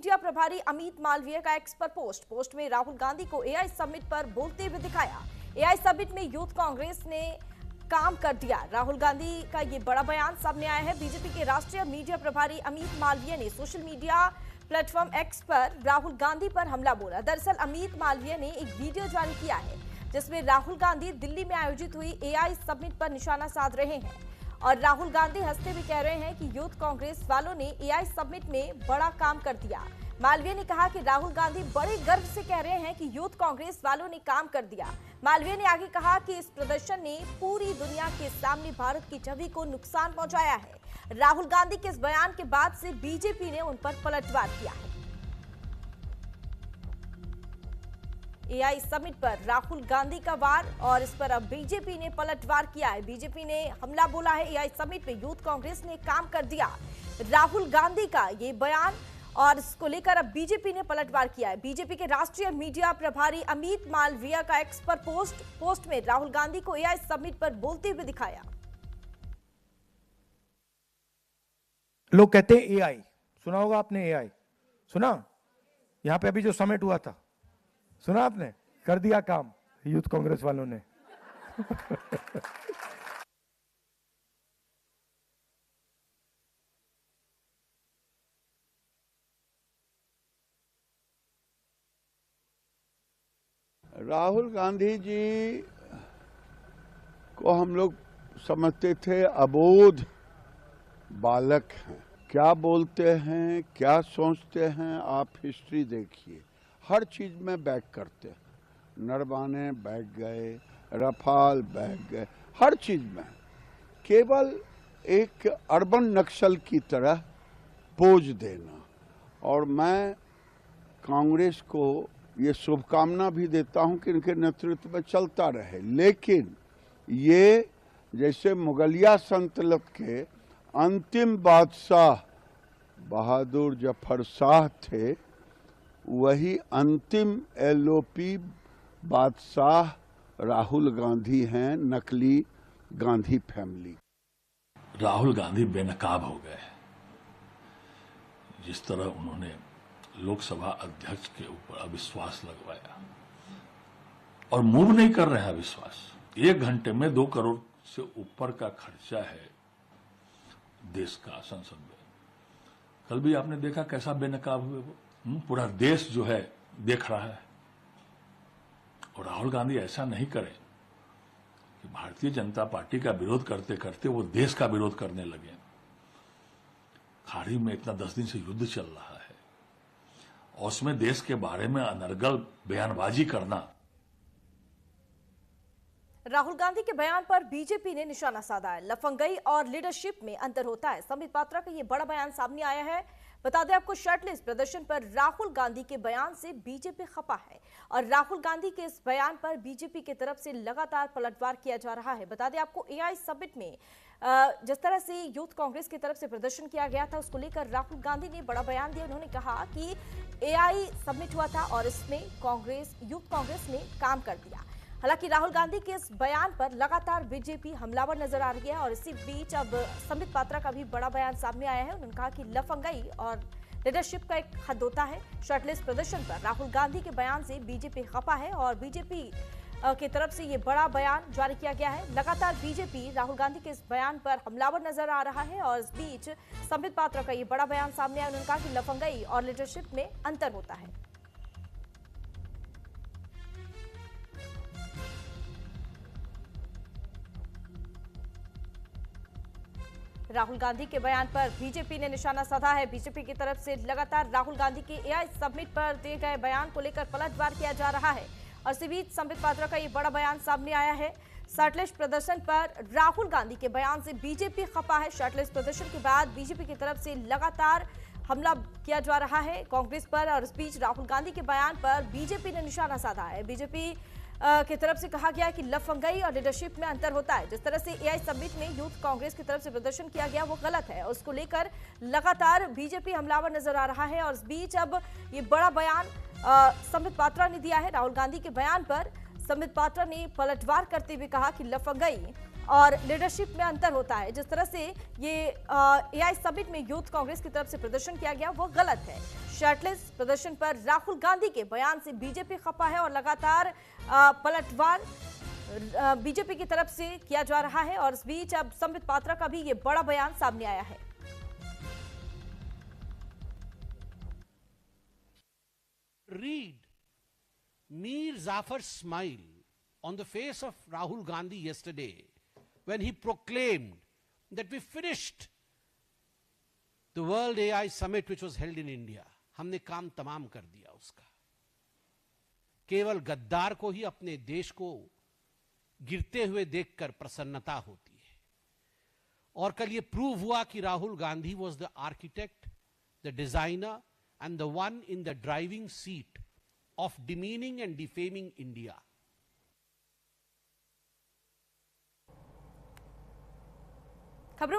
Media प्रभारी अमित मालवीय का x पर पोस्ट में राहुल गांधी को एआई समिट पर बोलते हुए दिखाया। एआई समिट में यूथ कांग्रेस ने काम कर दिया। राहुल गांधी का ये बड़ा बयान सामने आया है। बीजेपी के राष्ट्रीय मीडिया प्रभारी अमित मालवीय ने सोशल मीडिया प्लेटफॉर्म एक्स पर राहुल गांधी पर हमला बोला। दरअसल अमित मालवीय ने एक वीडियो जारी किया है जिसमें राहुल गांधी दिल्ली में आयोजित हुई एआई समिट पर निशाना साध रहे हैं और राहुल गांधी हंसते हुए कह रहे हैं कि यूथ कांग्रेस वालों ने एआई समिट में बड़ा काम कर दिया। मालवीय ने कहा कि राहुल गांधी बड़े गर्व से कह रहे हैं कि यूथ कांग्रेस वालों ने काम कर दिया। मालवीय ने आगे कहा कि इस प्रदर्शन ने पूरी दुनिया के सामने भारत की छवि को नुकसान पहुंचाया है। राहुल गांधी के इस बयान के बाद से बीजेपी ने उन पर पलटवार किया है। एआई समिट पर राहुल गांधी का वार और इस पर अब बीजेपी ने पलटवार किया है। बीजेपी ने हमला बोला है। एआई समिट में यूथ कांग्रेस ने काम कर दिया। राहुल गांधी का ये बयान और इसको लेकर अब बीजेपी ने पलटवार किया है। बीजेपी के राष्ट्रीय मीडिया प्रभारी अमित मालवीय का एक्स पर पोस्ट में राहुल गांधी को एआई समिट पर बोलते हुए दिखाया। लोग कहते हैं एआई, सुना होगा आपने एआई, सुना? यहां पे अभी जो समिट हुआ था, सुना आपने? कर दिया काम यूथ कांग्रेस वालों ने। राहुल गांधी जी को हम लोग समझते थे अबोध बालक हैं। क्या बोलते हैं, क्या सोचते हैं, आप हिस्ट्री देखिए। हर चीज में बैक करते हैं। नरवाने बैठ गए, रफाल बैठ गए, हर चीज में केवल एक अर्बन नक्सल की तरह पोज देना। और मैं कांग्रेस को ये शुभकामना भी देता हूं कि इनके नेतृत्व में चलता रहे, लेकिन ये जैसे मुगलिया सल्तनत के अंतिम बादशाह बहादुर जफर शाह थे, वही अंतिम एलओपी बादशाह राहुल गांधी हैं, नकली गांधी फैमिली। राहुल गांधी बेनकाब हो गए। जिस तरह उन्होंने लोकसभा अध्यक्ष के ऊपर अविश्वास लगवाया और मूव नहीं कर रहे हैं अविश्वास। 1 घंटे में 2 करोड़ से ऊपर का खर्चा है देश का संसद में। कल भी आपने देखा कैसा बेनकाब हुए वो। पूरा देश जो है देख रहा है। और राहुल गांधी ऐसा नहीं करें कि भारतीय जनता पार्टी का विरोध करते करते वो देश का विरोध करने लगे। खाड़ी में इतना 10 दिन से युद्ध चल रहा है और उसमें देश के बारे में अनर्गल बयानबाजी करना। राहुल गांधी के बयान पर बीजेपी ने निशाना साधा है। लफंगई और लीडरशिप में अंतर होता है। संबित पात्रा का ये बड़ा बयान सामने आया है। बता दें आपको, शर्टलेस प्रदर्शन पर राहुल गांधी के बयान से बीजेपी खफा है और राहुल गांधी के इस बयान पर बीजेपी की तरफ से लगातार पलटवार किया जा रहा है। बता दें आपको, एआई समिट में जिस तरह से यूथ कांग्रेस की तरफ से प्रदर्शन किया गया था, उसको लेकर राहुल गांधी ने बड़ा बयान दिया। उन्होंने कहा कि एआई समिट हुआ था और इसमें यूथ कांग्रेस ने काम कर दिया। हालांकि राहुल गांधी के इस बयान पर लगातार बीजेपी हमलावर नजर आ रही है और इसी बीच अब संबित पात्रा का भी बड़ा बयान सामने आया है। उन्होंने कहा कि लफंगई और लीडरशिप का एक हद होता है। शर्टलेस प्रदर्शन पर राहुल गांधी के बयान से बीजेपी खफा है और बीजेपी की तरफ से ये बड़ा बयान जारी किया गया है। लगातार बीजेपी राहुल गांधी के इस बयान पर हमलावर नजर आ रहा है और इस बीच संबित पात्रा का ये बड़ा बयान सामने आया। उन्होंने कहा कि लफंगई और लीडरशिप में अंतर होता है। राहुल गांधी के बयान पर बीजेपी ने निशाना साधा है। बीजेपी की तरफ से लगातार राहुल गांधी के एआई समिट पर दिए गए बयान को लेकर पलटवार किया जा रहा है और इसी बीच संबित पात्रा का ये बड़ा बयान सामने आया है। शर्टलेस प्रदर्शन पर राहुल गांधी के बयान से बीजेपी खफा है। शर्टलेस प्रदर्शन के बाद बीजेपी की तरफ से लगातार हमला किया जा रहा है कांग्रेस पर और इस बीच राहुल गांधी के बयान पर बीजेपी ने निशाना साधा है। बीजेपी की तरफ से कहा गया कि लफंगई और लीडरशिप में अंतर होता है। जिस तरह से एआई समिट में यूथ कांग्रेस की तरफ से प्रदर्शन किया गया वो गलत है। उसको लेकर लगातार बीजेपी हमलावर नजर आ रहा है और इस बीच अब ये बड़ा बयान संबित पात्रा ने दिया है। राहुल गांधी के बयान पर संबित पात्रा ने पलटवार करते हुए कहा कि लफंगई और लीडरशिप में अंतर होता है। जिस तरह से ये एआई समिट में यूथ कांग्रेस की तरफ से प्रदर्शन किया गया वो गलत है। शर्टलेस प्रदर्शन पर राहुल गांधी के बयान से बीजेपी खफा है और लगातार पलटवार बीजेपी की तरफ से किया जा रहा है। और इस बीच अब संबित पात्रा का भी ये बड़ा बयान सामने आया है। Read Mir Zafar's smile on the face of Rahul Gandhi yesterday when he proclaimed that we finished the World AI Summit which was held in India. हमने काम तमाम कर दिया उसका। केवल गद्दार को ही अपने देश को गिरते हुए देखकर प्रसन्नता होती है। और कल ये प्रूव हुआ कि Rahul Gandhi was the architect, the designer and the one in the driving seat of demeaning and defaming India. खबरों में